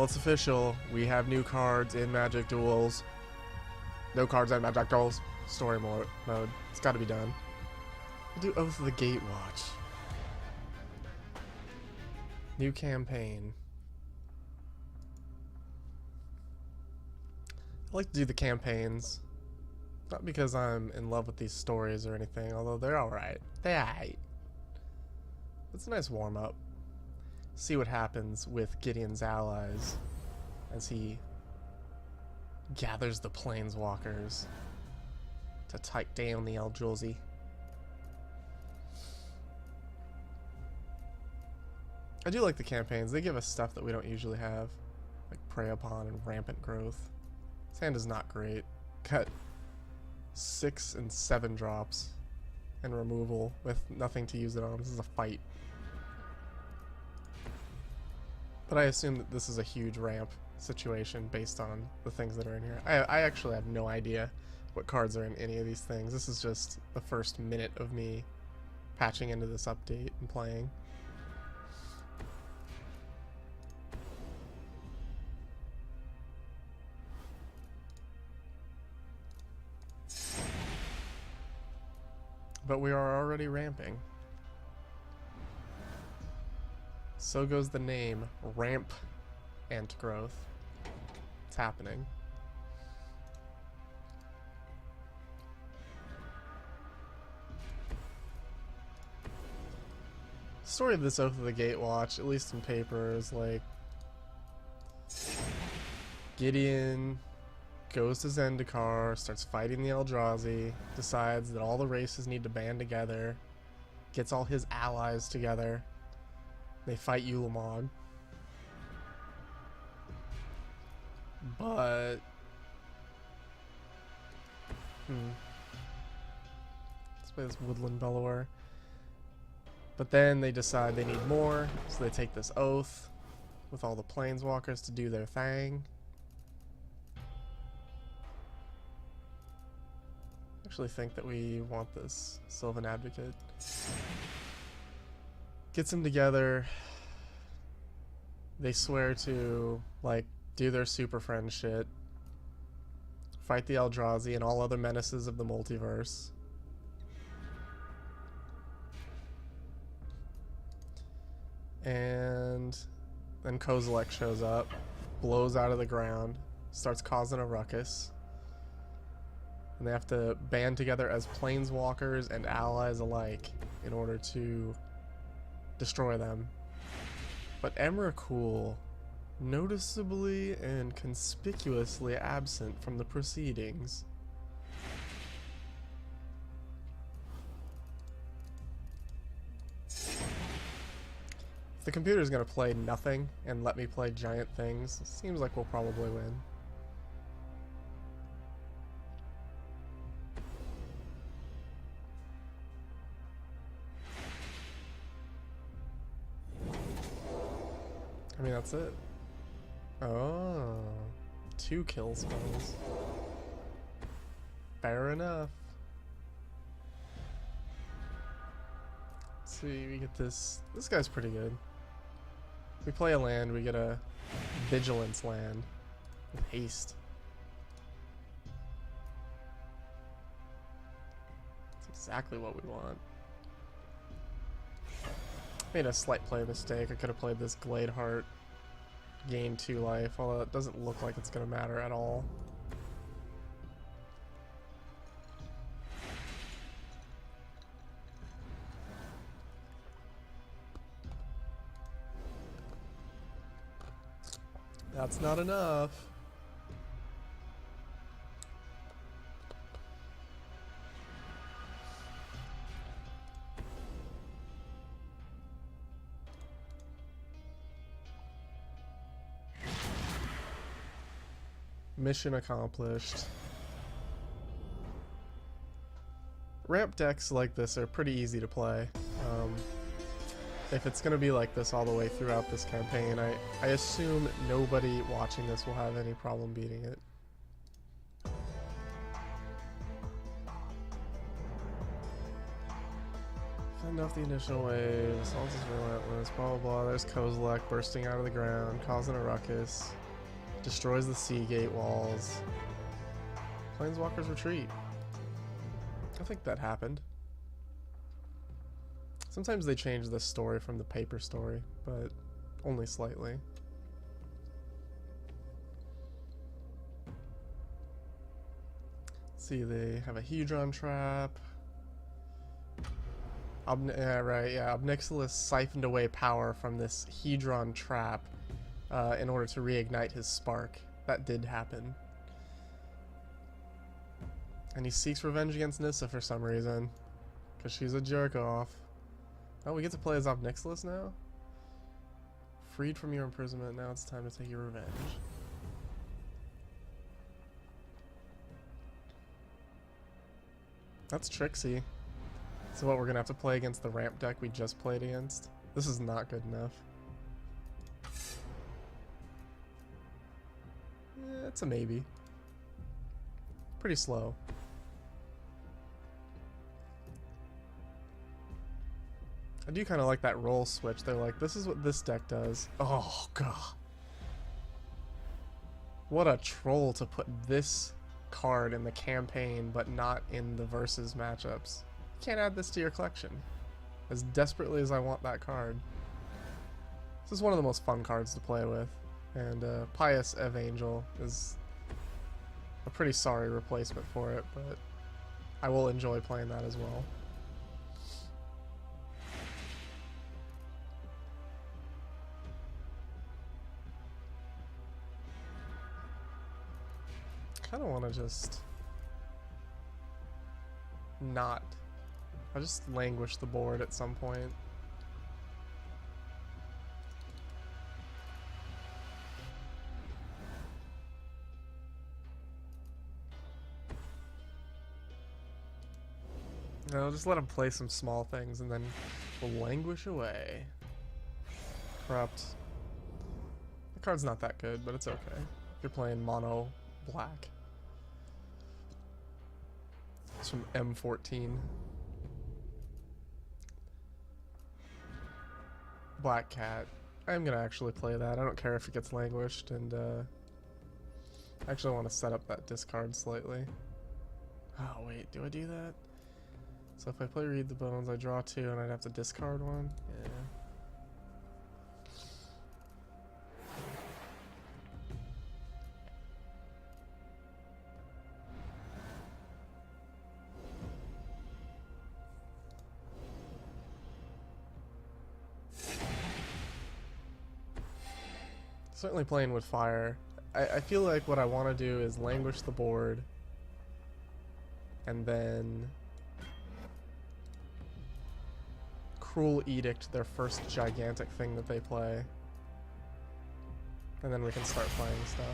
It's official. We have new cards in Magic Duels. No cards in Magic Duels. Story mode. It's got to be done. We'll do Oath of the Gatewatch. New campaign. I like to do the campaigns. Not because I'm in love with these stories or anything, although they're alright. They're alright. It's a nice warm-up. See what happens with Gideon's allies as he gathers the planeswalkers to take down the Edlrazi. I do like the campaigns. They give us stuff that we don't usually have, like Prey Upon and Rampant Growth. This hand is not great. Cut 6 and 7 drops and removal with nothing to use it on. This is a fight. But I assume that this is a huge ramp situation based on the things that are in here. I actually have no idea what cards are in any of these things. This is just the first minute of me patching into this update and playing. But we are already ramping. So goes the name, Ramp Ant Growth. It's happening. Story of this Oath of the Gatewatch, at least in paper, is like Gideon goes to Zendikar, starts fighting the Eldrazi, decides that all the races need to band together, gets all his allies together. They fight Ulamog. But let's play this Woodland Bellower. But then they decide they need more, so they take this oath with all the planeswalkers to do their thing. I actually think that we want this Sylvan Advocate. Gets them together. They swear to, like, do their super friend shit. Fight the Eldrazi and all other menaces of the multiverse. And then Kozilek shows up, blows out of the ground, starts causing a ruckus. And they have to band together as planeswalkers and allies alike in order to destroy them. But Emrakul, noticeably and conspicuously absent from the proceedings. If the computer's gonna play nothing and let me play giant things, it seems like we'll probably win. I mean, that's it. Oh, 2 kill spells. Fair enough. Let's see, we get this. This guy's pretty good. We play a land, we get a Vigilance land with haste. That's exactly what we want. Made a slight play mistake. I could have played this Gladeheart, gain 2 life, although it doesn't look like it's going to matter at all. That's not enough. Mission accomplished. Ramp decks like this are pretty easy to play. If it's going to be like this all the way throughout this campaign, I assume nobody watching this will have any problem beating it. Enough the initial wave. Assault is relentless. Blah blah blah. There's Kozilek bursting out of the ground, causing a ruckus. Destroys the sea gate walls. Planeswalkers retreat. I think that happened. Sometimes they change the story from the paper story, but only slightly. Let's see, they have a Hedron trap. Obnixilis siphoned away power from this Hedron trap in order to reignite his spark. That did happen. And he seeks revenge against Nissa for some reason, because she's a jerk-off. Oh, we get to play as Obnixilis now? Freed from your imprisonment, now it's time to take your revenge. That's Trixie. So what, we're gonna have to play against the ramp deck we just played against? This is not good enough. It's a maybe. Pretty slow. I do kind of like that role switch. They're like, this is what this deck does. Oh, God. What a troll to put this card in the campaign, but not in the versus matchups. You can't add this to your collection. As desperately as I want that card. This is one of the most fun cards to play with. And Pious Evangel is a pretty sorry replacement for it, but I will enjoy playing that as well. I kind of want to just not. I'll just languish the board at some point. No, just let him play some small things and then we'll languish away. Corrupt. The card's not that good, but it's okay. If you're playing mono black. It's from M14. Black Cat. I'm gonna actually play that. I don't care if it gets languished, and I actually want to set up that discard slightly. Oh wait, do I do that? So if I play Read the Bones, I draw 2 and I'd have to discard 1? Yeah. Certainly playing with fire. I feel like what I want to do is languish the board and then Cruel Edict their first gigantic thing that they play, and then we can start playing stuff.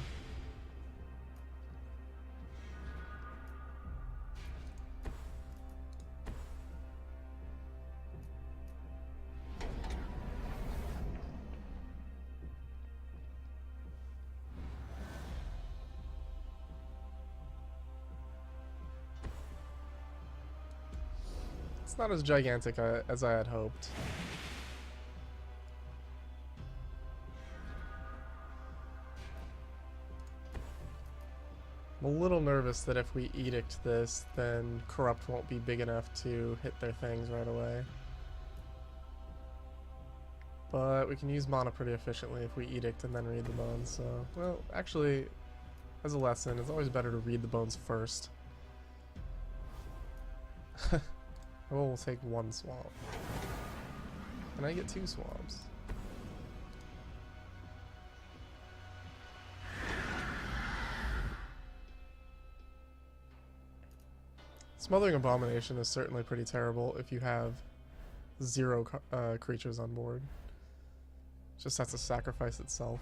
It's not as gigantic as I had hoped. I'm a little nervous that if we edict this, then Corrupt won't be big enough to hit their things right away. But we can use mana pretty efficiently if we edict and then read the bones, so... Well, actually, as a lesson, it's always better to read the bones first. Well, we'll take 1 swamp. And I get 2 swamps. Smothering Abomination is certainly pretty terrible if you have 0 creatures on board. It just has to sacrifice itself.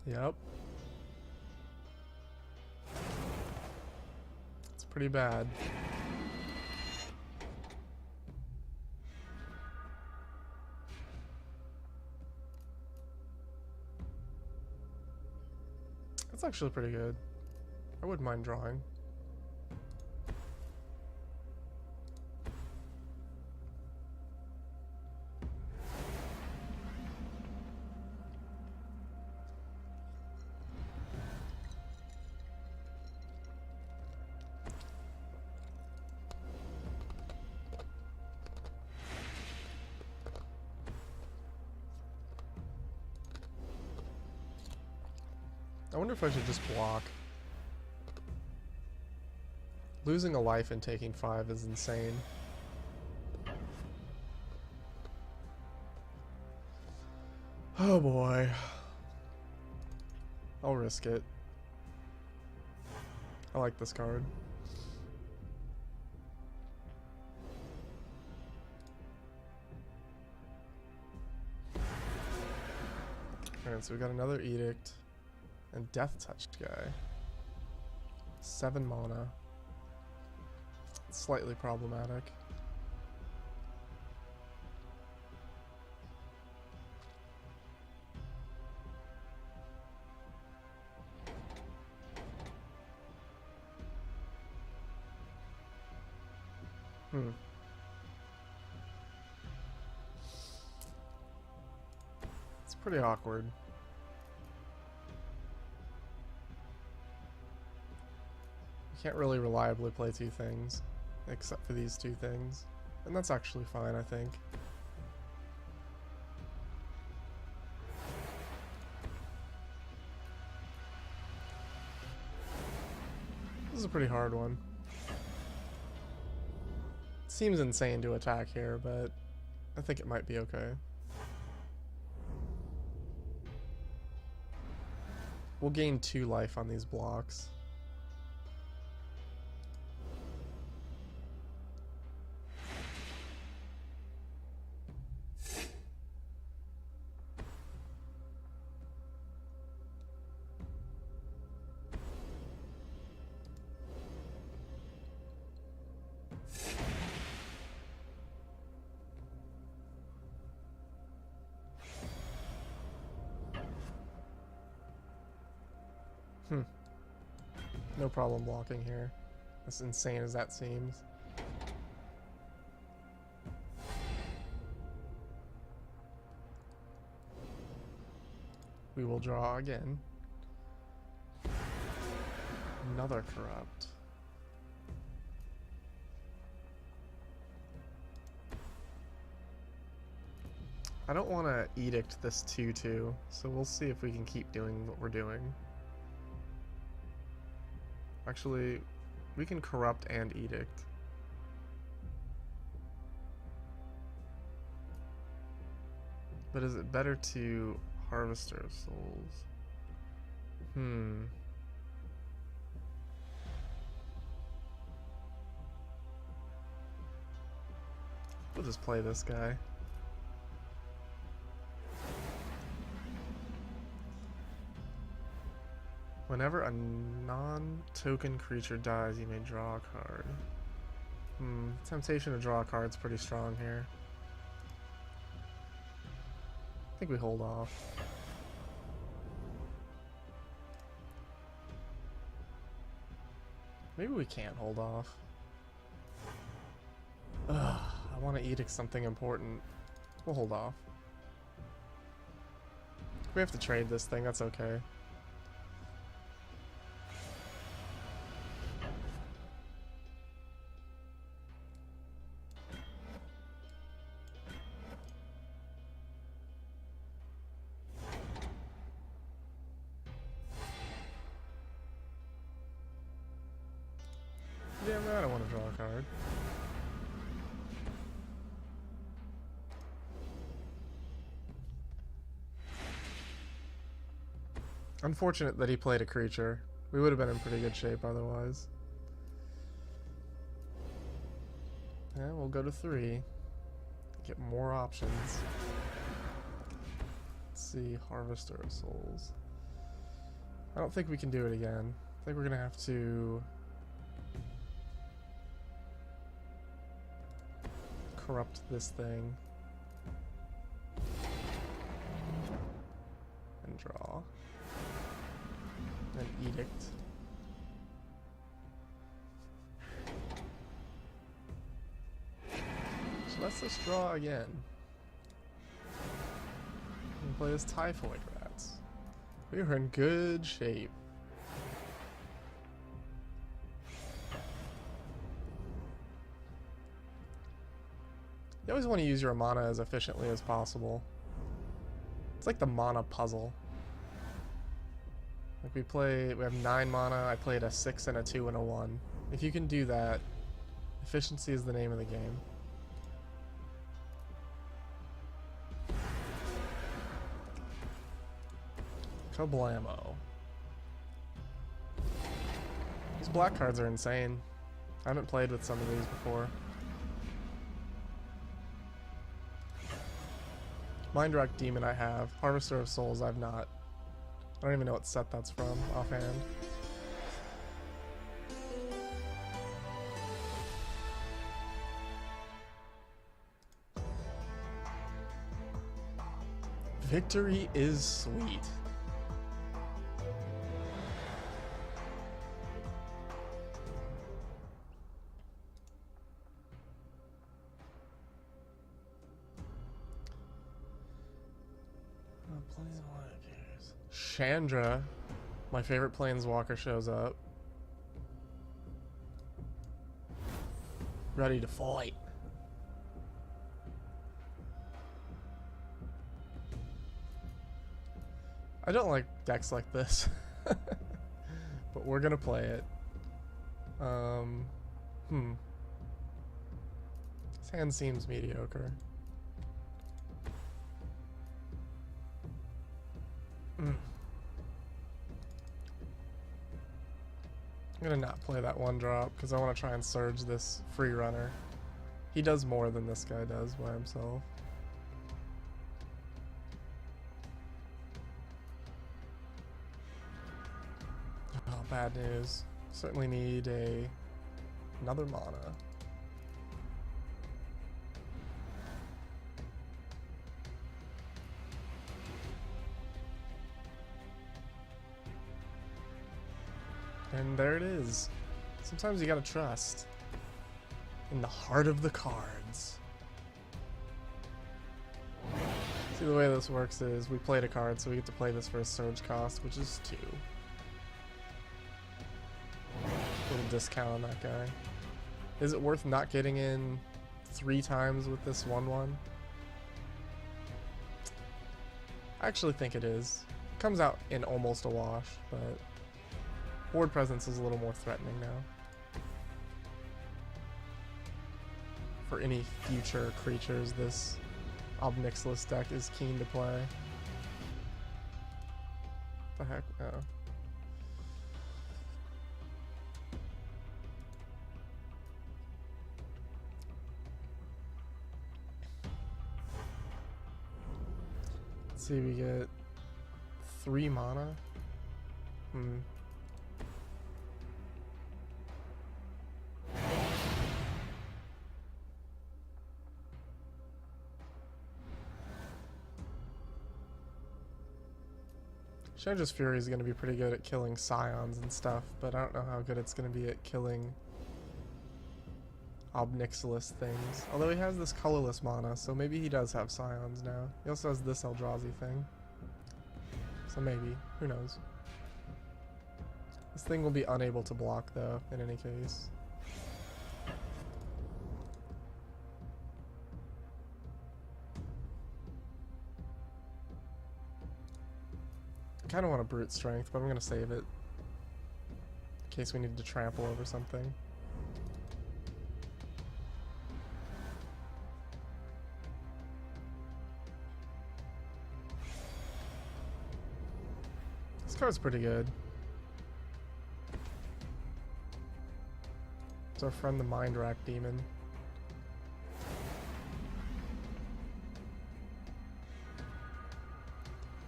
Yep. It's pretty bad. That's actually pretty good. I wouldn't mind drawing. I wonder if I should just block. Losing a life and taking 5 is insane. Oh boy. I'll risk it. I like this card. Alright, so we got another Edict and Death Touched guy. 7 mana. Slightly problematic. It's pretty awkward. You can't really reliably play 2 things, except for these 2 things. And that's actually fine, I think. This is a pretty hard one. Seems insane to attack here, but I think it might be okay. We'll gain 2 life on these blocks. No problem blocking here, as insane as that seems. We will draw again. Another Corrupt. I don't want to Edict this 2/2, so we'll see if we can keep doing what we're doing. Actually, we can Corrupt and Edict. But is it better to Harvester of Souls? We'll just play this guy. Whenever a non-token creature dies, you may draw a card. Temptation to draw a card's pretty strong here. I think we hold off. Maybe we can't hold off. Ugh, I want to edict something important. We'll hold off. We have to trade this thing, that's okay. Yeah, I don't want to draw a card. Unfortunate that he played a creature. We would have been in pretty good shape otherwise. Yeah, we'll go to 3. Get more options. Let's see, Harvester of Souls. I don't think we can do it again. I think we're gonna have to corrupt this thing and draw and edict. So let's just draw again and play as Typhoid Rats. We are in good shape. You always want to use your mana as efficiently as possible. It's like the mana puzzle. Like we have 9 mana, I played a 6 and a 2 and a 1. If you can do that, efficiency is the name of the game. Kablamo. These black cards are insane. I haven't played with some of these before. Mindwreck Demon I have. Harvester of Souls I've not. I don't even know what set that's from offhand. Victory is sweet. Chandra, my favorite planeswalker, shows up. Ready to fight. I don't like decks like this. But we're gonna play it. This hand seems mediocre. I'm gonna not play that 1-drop because I want to try and surge this free runner. He does more than this guy does by himself. Oh, bad news. Certainly need another mana. And there it is. Sometimes you gotta trust in the heart of the cards. See, the way this works is we played a card, so we get to play this for a surge cost, which is 2. Little discount on that guy. Is it worth not getting in 3 times with this 1/1? I actually think it is. It comes out in almost a wash, but board presence is a little more threatening now. For any future creatures, this Obnixilis deck is keen to play. The heck? Oh. Let's see, we get 3 mana. Chandra's Fury is going to be pretty good at killing Scions and stuff, but I don't know how good it's going to be at killing Obnixilis things. Although he has this colorless mana, so maybe he does have Scions now. He also has this Eldrazi thing. So maybe. Who knows? This thing will be unable to block, though, in any case. I kind of want a Brute Strength, but I'm going to save it in case we need to trample over something. This card's pretty good. It's our friend the Mindwreck Demon.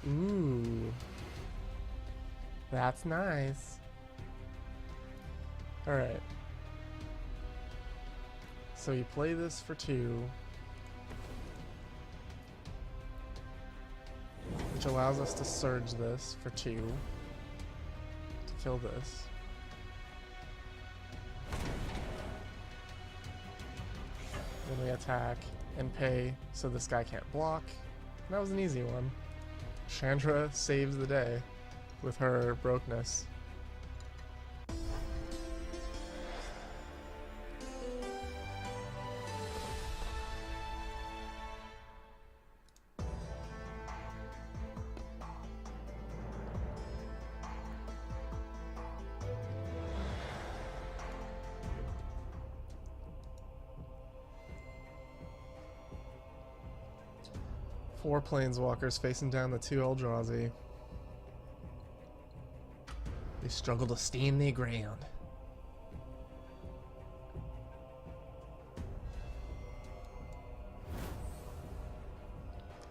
Ooh. That's nice. Alright. So you play this for 2. Which allows us to surge this for 2. To kill this. Then we attack and pay so this guy can't block. And that was an easy one. Chandra saves the day with her brokenness. 4 planeswalkers facing down the 2 Eldrazi. They struggle to stand their ground.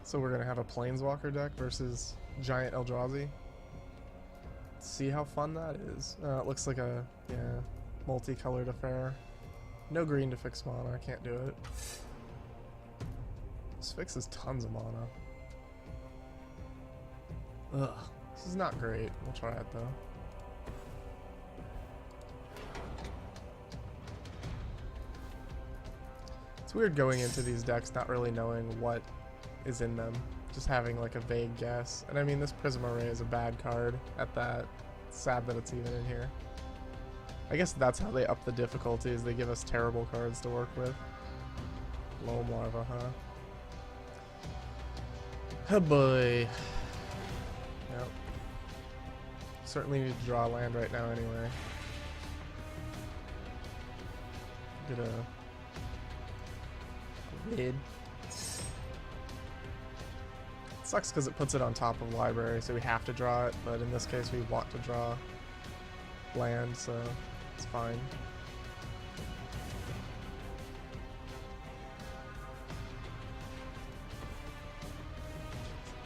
So we're gonna have a planeswalker deck versus giant Eldrazi. See how fun that is. It looks like a multicolored affair. No green to fix mana. I can't do it. This fixes tons of mana. Ugh, this is not great. We'll try it though. It's weird going into these decks not really knowing what is in them, just having like a vague guess. And I mean, this Prism Array is a bad card at that. It's sad that it's even in here. I guess that's how they up the difficulty, is they give us terrible cards to work with. Loam Larva, huh? Oh boy. Yep. Certainly need to draw land right now anyway. Get a red. Sucks because it puts it on top of library, so we have to draw it, but in this case we want to draw land, so it's fine.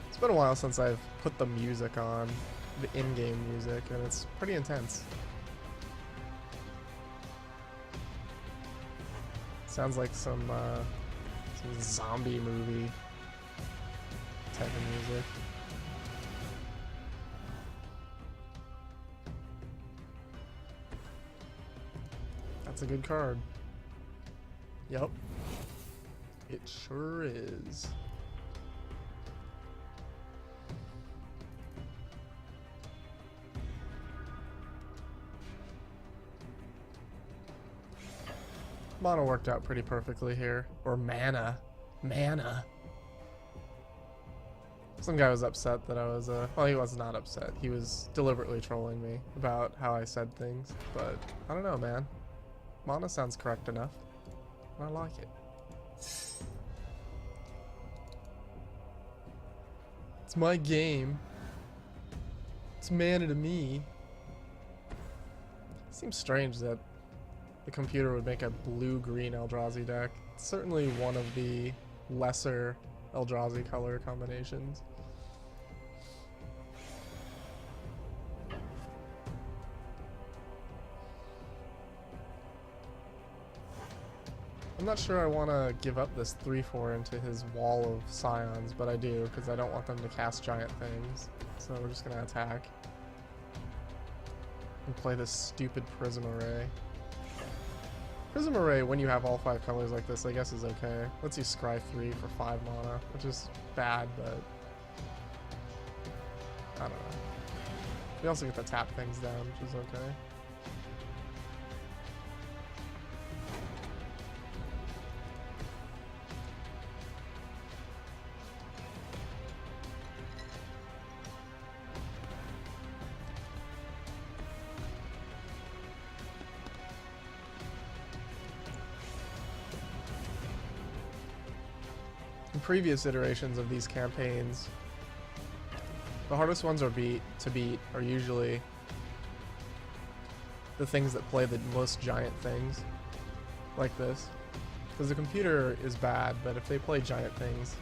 It's been a while since I've put the music on, the in-game music, and it's pretty intense. Sounds like some zombie movie type of music. That's a good card. Yep. It sure is. Mono worked out pretty perfectly here. Or mana. Mana. Some guy was upset that I was, well, he was not upset. He was deliberately trolling me about how I said things. But, I don't know, man. Mana sounds correct enough. I like it. It's my game. It's mana to me. Seems strange that the computer would make a blue-green Eldrazi deck. It's certainly one of the lesser Eldrazi color combinations. I'm not sure I want to give up this 3/4 into his wall of scions, but I do, because I don't want them to cast giant things. So we're just going to attack. And play this stupid Prism Array. Prism Array, when you have all 5 colors like this, I guess is okay. Lets you scry 3 for 5 mana, which is bad, but I don't know. We also get to tap things down, which is okay. In previous iterations of these campaigns, the hardest ones to beat are usually the things that play the most giant things, like this. Because the computer is bad, but if they play giant things,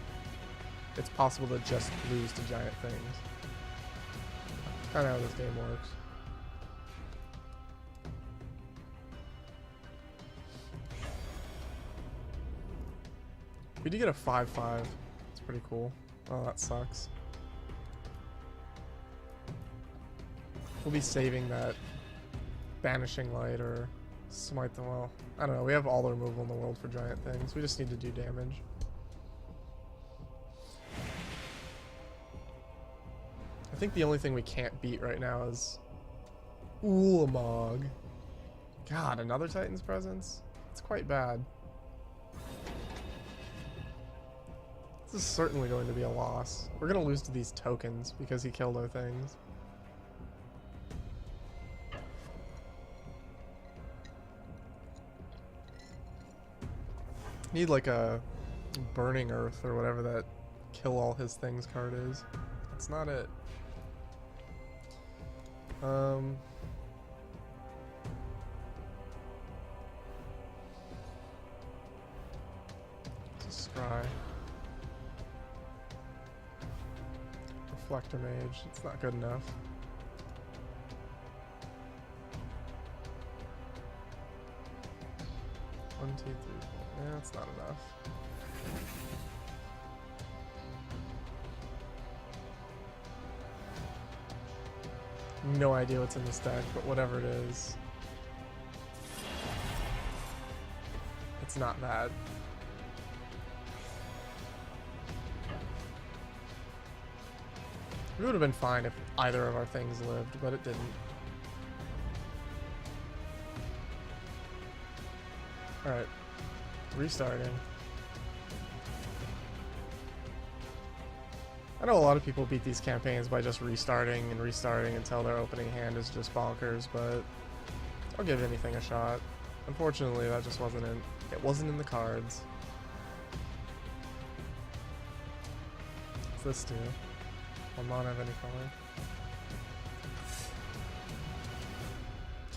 it's possible to just lose to giant things. That's kind of how this game works. We did get a 5/5. It's pretty cool. Oh, that sucks. We'll be saving that Banishing Light or Smite the Well. I don't know. We have all the removal in the world for giant things. We just need to do damage. I think the only thing we can't beat right now is Ulamog. God, another Titan's Presence? It's quite bad. This is certainly going to be a loss. We're going to lose to these tokens because he killed our things. Need like a Burning Earth or whatever that kill all his things card is. That's not it. It's a scry. Reflector Mage. It's not good enough. One, two, three, four. Yeah, that's not enough. No idea what's in this deck, but whatever it is, it's not bad. It would have been fine if either of our things lived, but it didn't. Alright, restarting. I know a lot of people beat these campaigns by just restarting and restarting until their opening hand is just bonkers, but I'll give anything a shot. Unfortunately, that just wasn't in. It wasn't in the cards. What's this do? Will not have any color.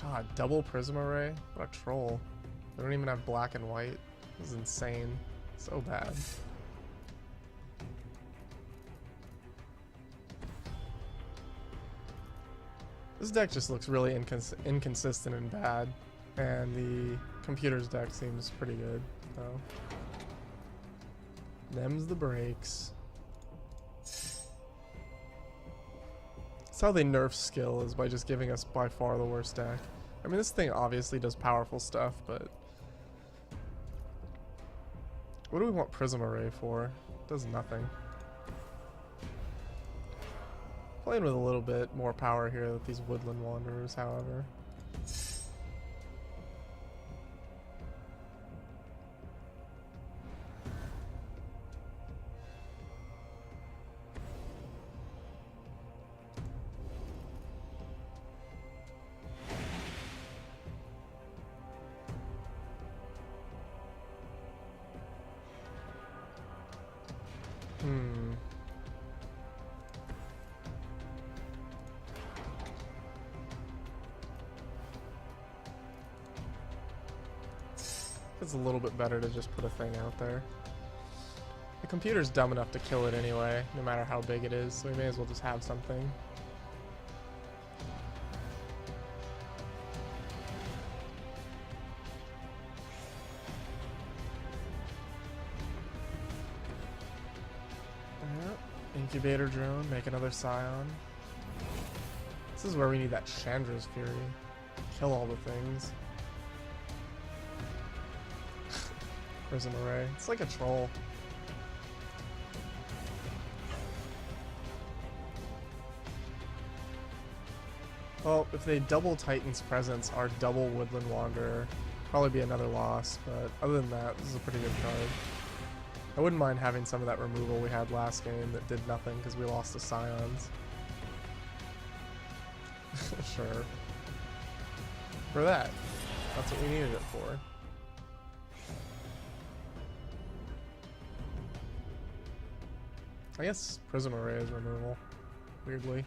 God, double Prism Array? What a troll. They don't even have black and white. This is insane. So bad. This deck just looks really inconsistent and bad, and the computer's deck seems pretty good, so. Them's the breaks. That's how they nerf skill, is by just giving us by far the worst deck. I mean, this thing obviously does powerful stuff, but what do we want Prism Array for? It does nothing. Playing with a little bit more power here with these Woodland Wanderers, however. It's a little bit better to just put a thing out there. The computer's dumb enough to kill it anyway, no matter how big it is, so we may as well just have something. Incubator Drone, make another Scion. This is where we need that Chandra's Fury. Kill all the things. Prism Array. It's like a troll. Well, if they double Titan's Presence, our double Woodland Wanderer, probably be another loss, but other than that, this is a pretty good card. I wouldn't mind having some of that removal we had last game that did nothing because we lost to Scions. Sure. For that. That's what we needed it for. I guess Prism Array is removal, weirdly.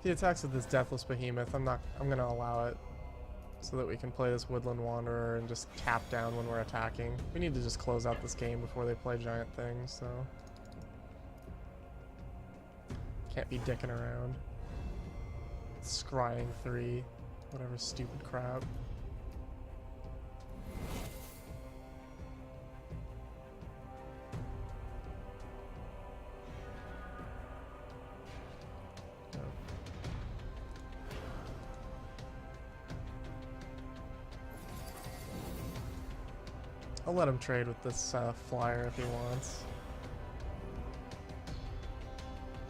The attacks with this Deathless Behemoth, I'm gonna allow it so that we can play this Woodland Wanderer and just cap down when we're attacking. We need to just close out this game before they play giant things, so can't be dicking around. Scrying 3, whatever stupid crap. I'll let him trade with this flyer if he wants.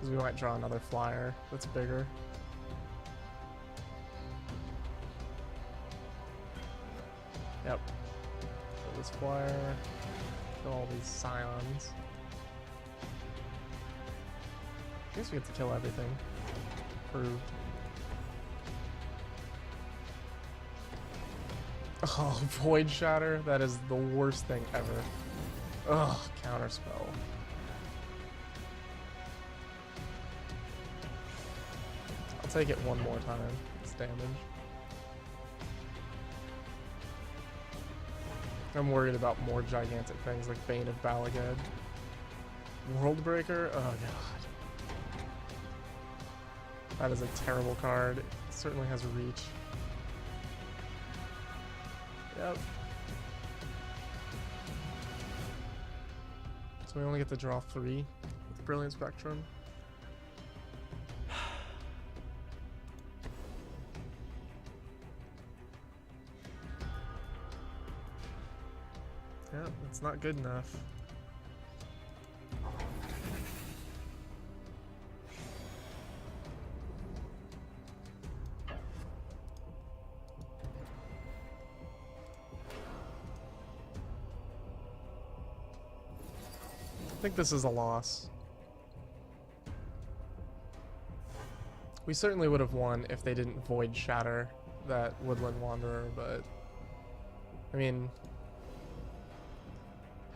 Because we might draw another flyer that's bigger. Yep. So this flyer, kill all these scions. I guess we get to kill everything. Proved. Oh, Void Shatter? That is the worst thing ever. Ugh, counterspell. I'll take it one more time. It's damage. I'm worried about more gigantic things like Bane of Balaged. Worldbreaker? Oh god. That is a terrible card. It certainly has reach. Yep. So we only get to draw 3 with Brilliant Spectrum. Yep, it's not good enough. I think this is a loss. We certainly would have won if they didn't Void Shatter that Woodland Wanderer, but I mean,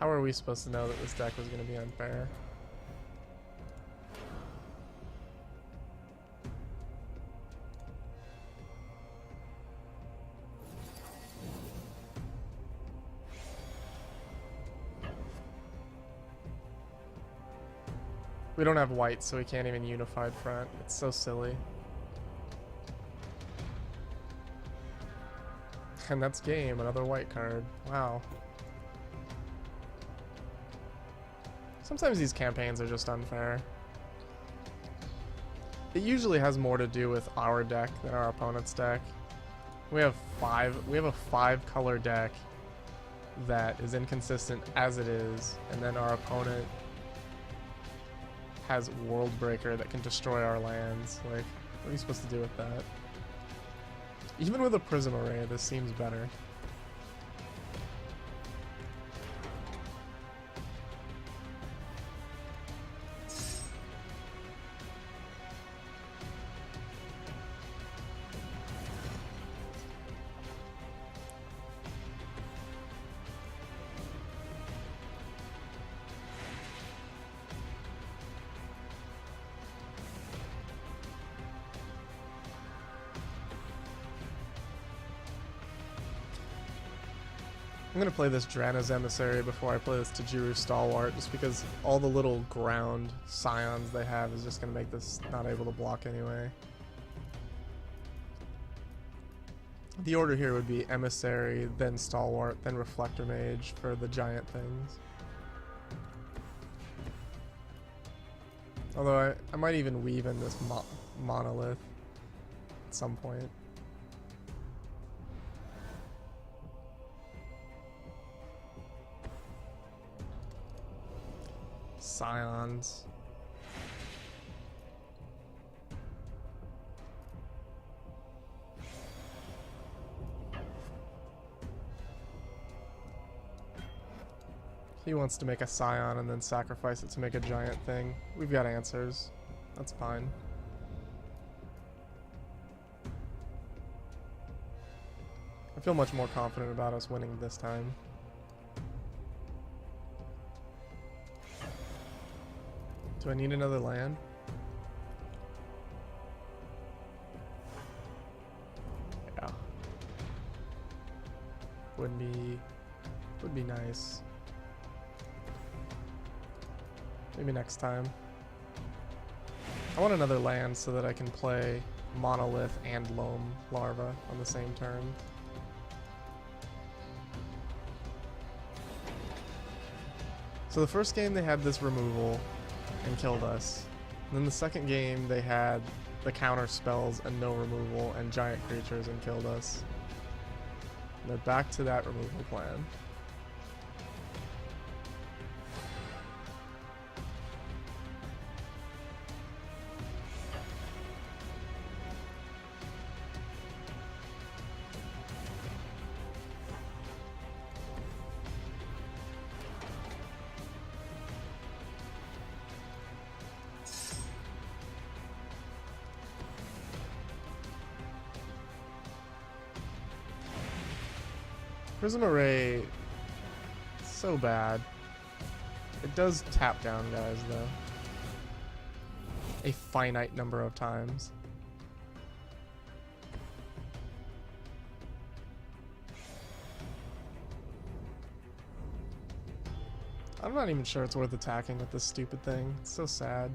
how are we supposed to know that this deck was going to be unfair? We don't have white, so we can't even unified front. It's so silly. And that's game, another white card. Wow. Sometimes these campaigns are just unfair. It usually has more to do with our deck than our opponent's deck. We have a 5-color deck that is inconsistent as it is, and then our opponent has Worldbreaker that can destroy our lands. Like, what are you supposed to do with that? Even with a Prism Array, this seems better. I'm gonna play this Drana's Emissary before I play this Tajiru Stalwart, just because all the little ground scions they have is just gonna make this not able to block anyway. The order here would be Emissary, then Stalwart, then Reflector Mage for the giant things. Although I might even weave in this monolith at some point. Scions. He wants to make a Scion and then sacrifice it to make a giant thing. We've got answers. That's fine. I feel much more confident about us winning this time. Do I need another land? Yeah. Would be nice. Maybe next time. I want another land so that I can play Monolith and Loam Larva on the same turn. So the first game they had this removal and killed us. And then the second game they had the counter spells and no removal and giant creatures and killed us. And they're back to that removal plan. Prism Array, so bad. It does tap down guys though. A finite number of times. I'm not even sure it's worth attacking with this stupid thing. It's so sad.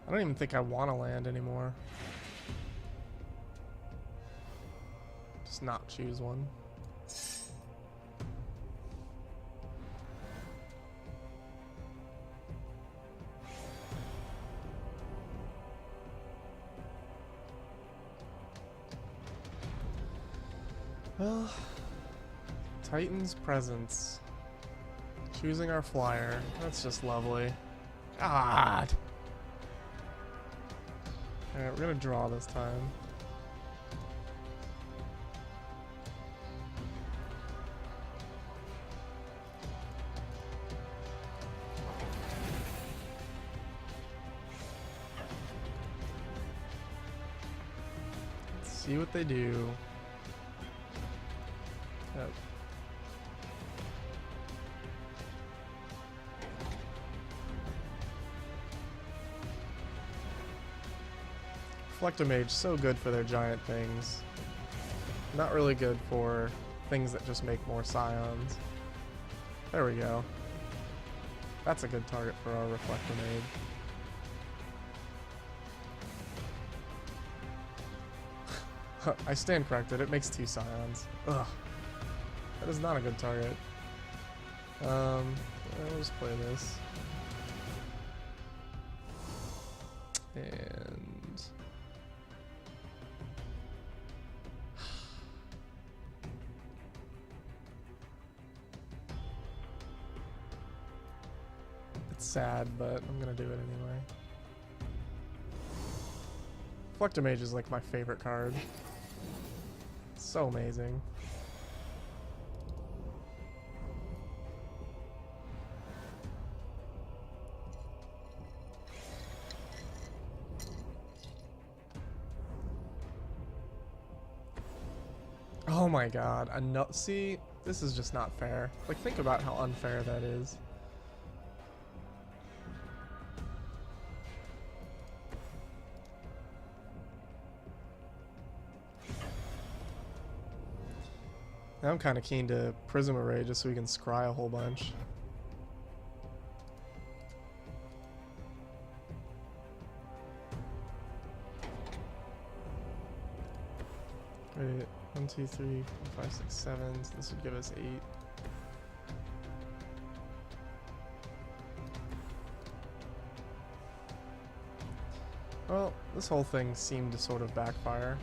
I don't even think I want to land anymore. Just not choose one. Well, Titan's Presence. Choosing our flyer. That's just lovely. God! Alright, we're gonna draw this time. Let's see what they do. Yep. Reflectomage, so good for their giant things. Not really good for things that just make more scions. There we go. That's a good target for our Reflectomage. I stand corrected, it makes 2 scions. Ugh. That is not a good target. I'll just play this. And sad, but I'm gonna do it anyway. Reflectomage is like my favorite card. So amazing. Oh my god, see, this is just not fair. Like, think about how unfair that is. Now I'm kind of keen to Prism Array just so we can scry a whole bunch. Wait, 1, 2, 3, 4, 5, 6, 7. So this would give us 8. Well, this whole thing seemed to sort of backfire.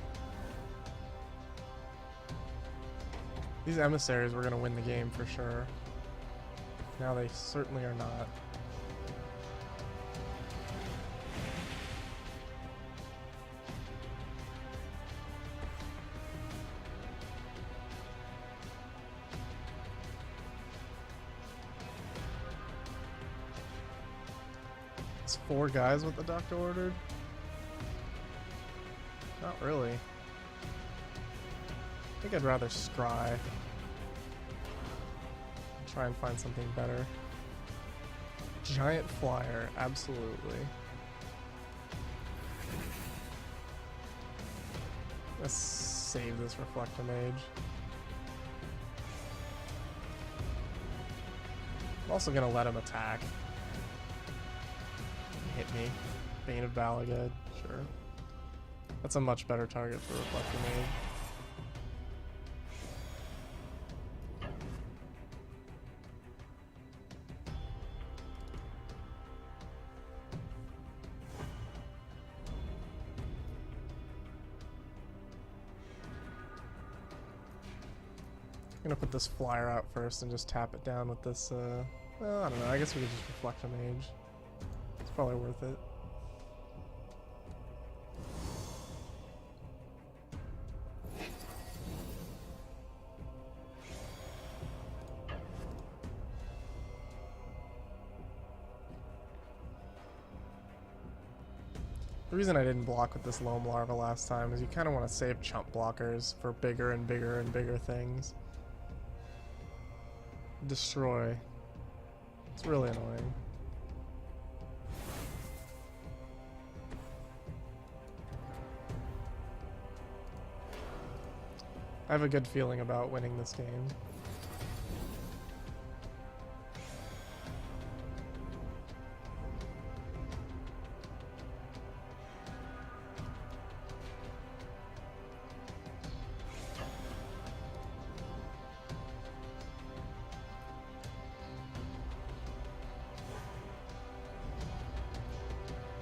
These emissaries were going to win the game for sure. Now they certainly are not. It's 4 guys what the doctor ordered? Not really. I think I'd rather scry. Try and find something better. Giant flyer, absolutely. Let's save this Reflectomage. I'm also gonna let him attack. Hit me. Bane of Balagad, sure. That's a much better target for Reflectomage. gonna put this flyer out first and just tap it down with this, well, I don't know, I guess we could just reflect a mage. It's probably worth it. The reason I didn't block with this Loam Larva last time is you kind of want to save chump blockers for bigger and bigger and bigger things. Destroy. It's really annoying. I have a good feeling about winning this game.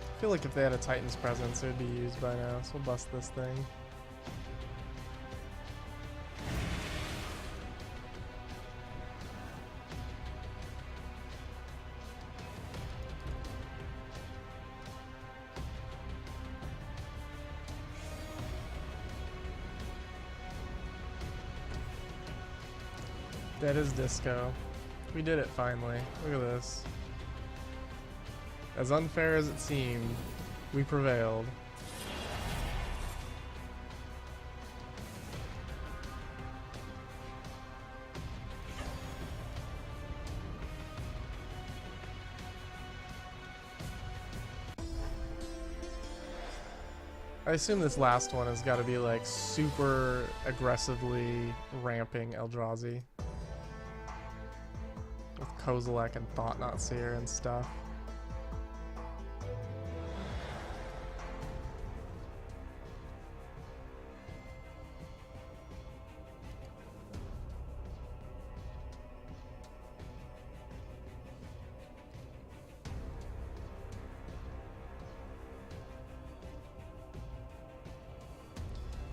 I feel like if they had a Titan's presence, it would be used by now, so we'll bust this thing. Dead as disco. We did it finally. Look at this. As unfair as it seemed, we prevailed. I assume this last one has got to be like super aggressively ramping Eldrazi. With Kozilek and Thought Not Seer and stuff.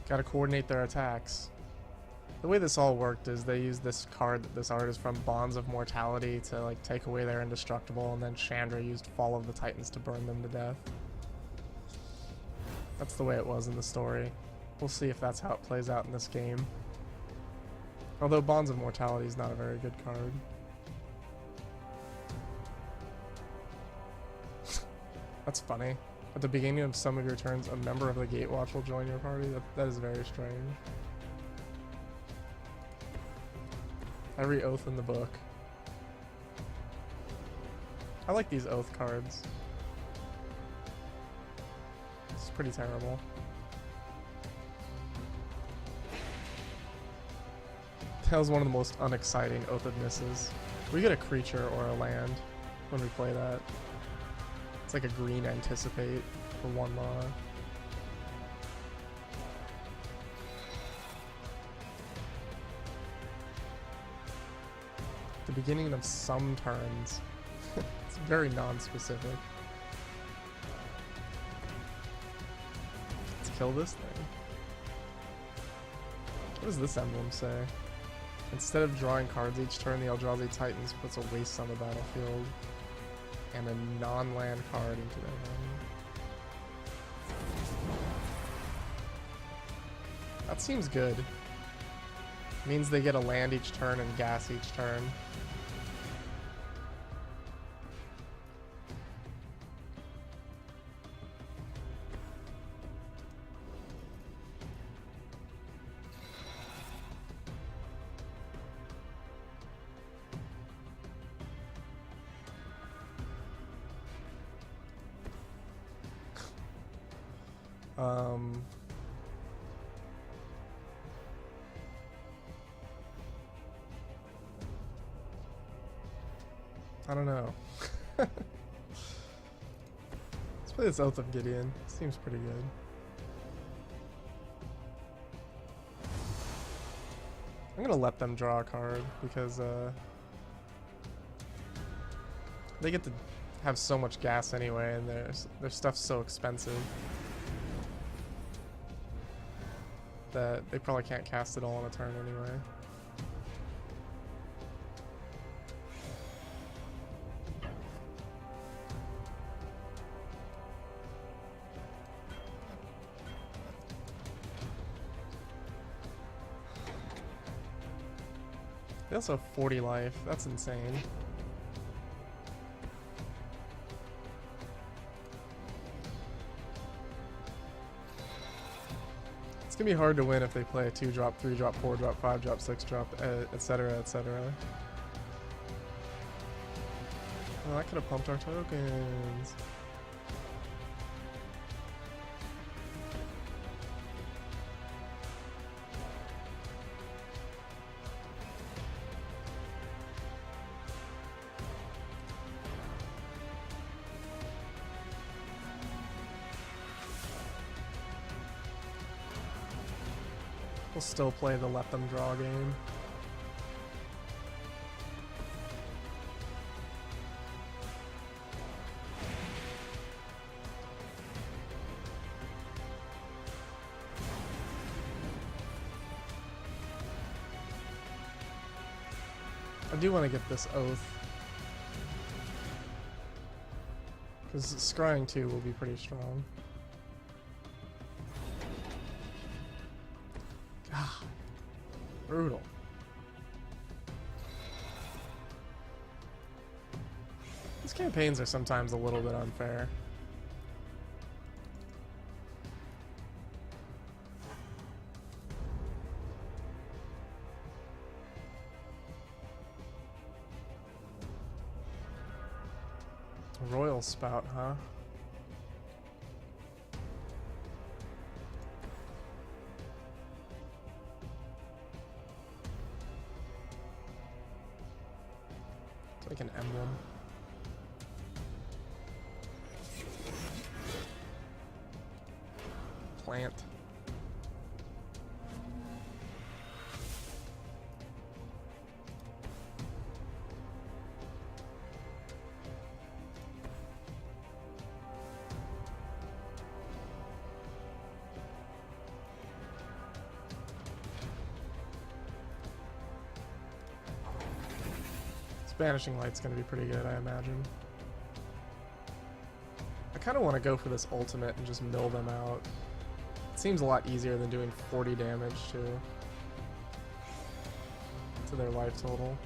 Gotta coordinate their attacks. The way this all worked is they used this card that this art is from, Bonds of Mortality, to like take away their indestructible, and then Chandra used Fall of the Titans to burn them to death. That's the way it was in the story. We'll see if that's how it plays out in this game. Although Bonds of Mortality is not a very good card. That's funny. At the beginning of some of your turns, a member of the Gatewatch will join your party. That is very strange. Every oath in the book. I like these oath cards. It's pretty terrible. That was one of the most unexciting Oath of Nisses. We get a creature or a land when we play that. It's like a green Anticipate for 1 mana. The beginning of some turns. It's very non-specific. Let's kill this thing. What does this emblem say? Instead of drawing cards each turn, the Eldrazi Titans puts a waste on the battlefield and a non-land card into their hand. That seems good. Means they get a land each turn and gas each turn. I don't know. Let's play this Oath of Gideon. Seems pretty good. I'm gonna let them draw a card because they get to have so much gas anyway, and their stuff's so expensive that they probably can't cast it all on a turn anyway. They also have 40 life. That's insane. It's gonna be hard to win if they play a 2-drop, 3-drop, 4-drop, 5-drop, 6-drop, etc., etc. Oh, I could have pumped our tokens. We'll still play the let them draw game. I do want to get this oath, because scrying 2 will be pretty strong. God, brutal. These campaigns are sometimes a little bit unfair. Royal Spout, huh? It's like an emblem. Plant. Banishing Light's gonna be pretty good, I imagine. I kind of want to go for this ultimate and just mill them out. It seems a lot easier than doing 40 damage to their life total.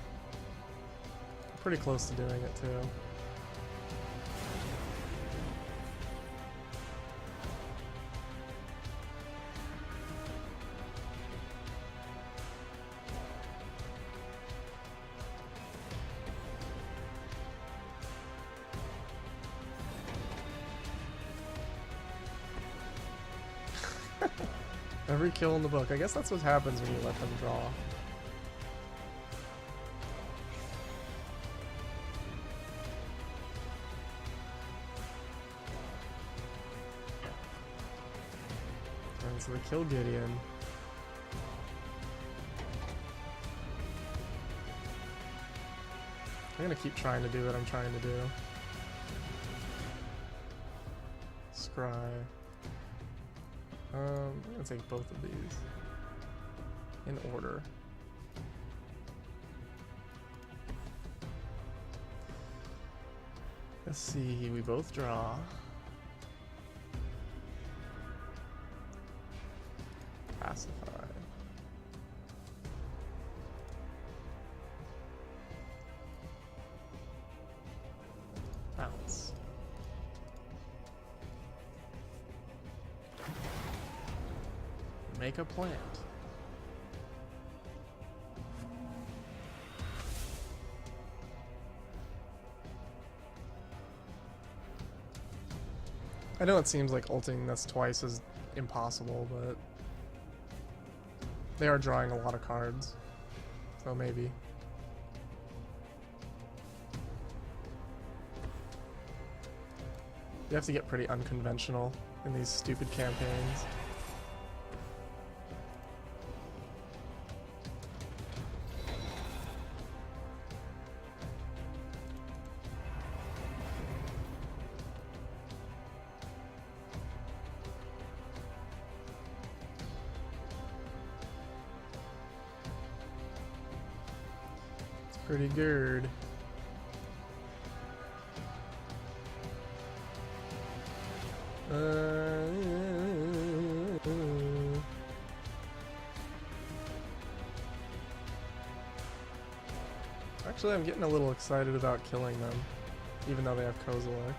I'm pretty close to doing it too. Every kill in the book. I guess that's what happens when you let them draw. And so they kill Gideon. I'm gonna keep trying to do what I'm trying to do. Scry. I'm gonna take both of these in order. Let's see, we both draw. Pacify. Bounce. Make a plant. I know it seems like ulting this twice is impossible, but they are drawing a lot of cards, so maybe. You have to get pretty unconventional in these stupid campaigns. Pretty good. Actually, I'm getting a little excited about killing them, even though they have Kozilek.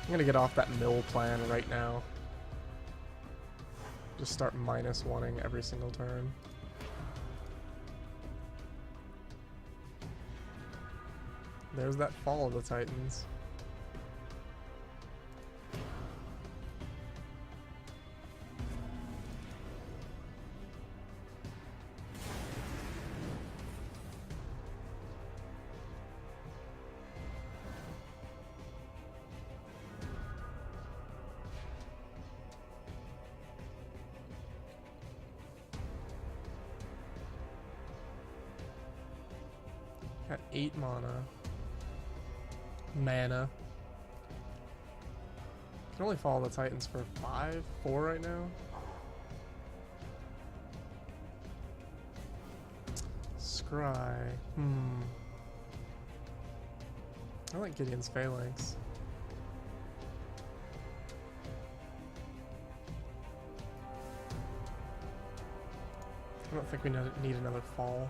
I'm gonna get off that mill plan right now. Just start -1ing every single turn. There's that fall of the Titans. Got 8 mana. Can only follow the Titans for 4 right now. Scry. I like Gideon's Phalanx. I don't think we need another fall.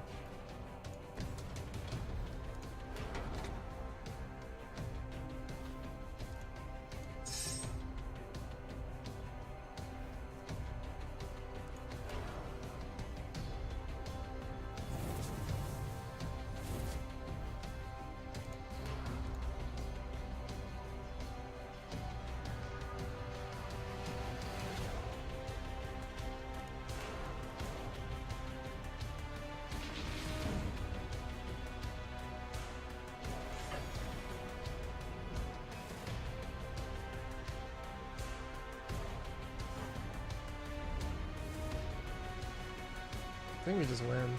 I think we just win.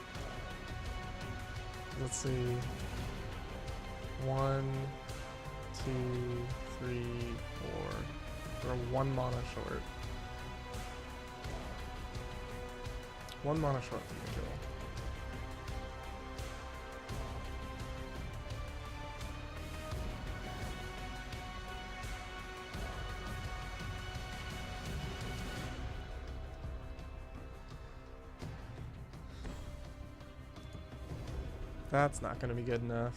Let's see. 1, 2, 3, 4. We're 1 mana short. 1 mana short from the kill. That's not going to be good enough.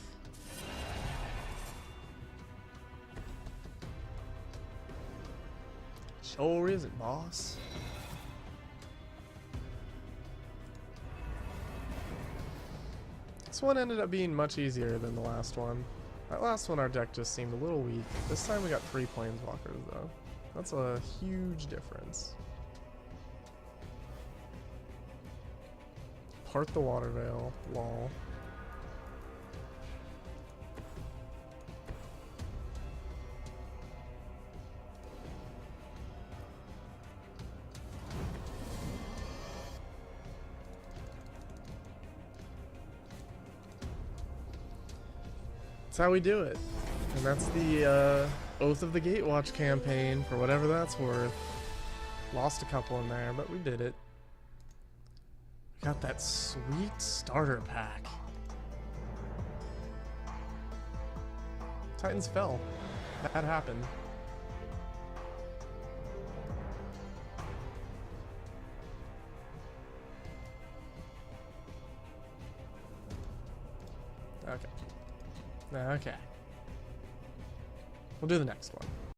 Sure isn't, boss. This one ended up being much easier than the last one. That last one our deck just seemed a little weak. This time we got 3 Planeswalkers though. That's a huge difference. Part the Water Veil, lol. That's how we do it. And that's the Oath of the Gatewatch campaign, for whatever that's worth. Lost a couple in there, but we did it. Got that sweet starter pack. Titans fell. That happened. Okay. Okay. We'll do the next one.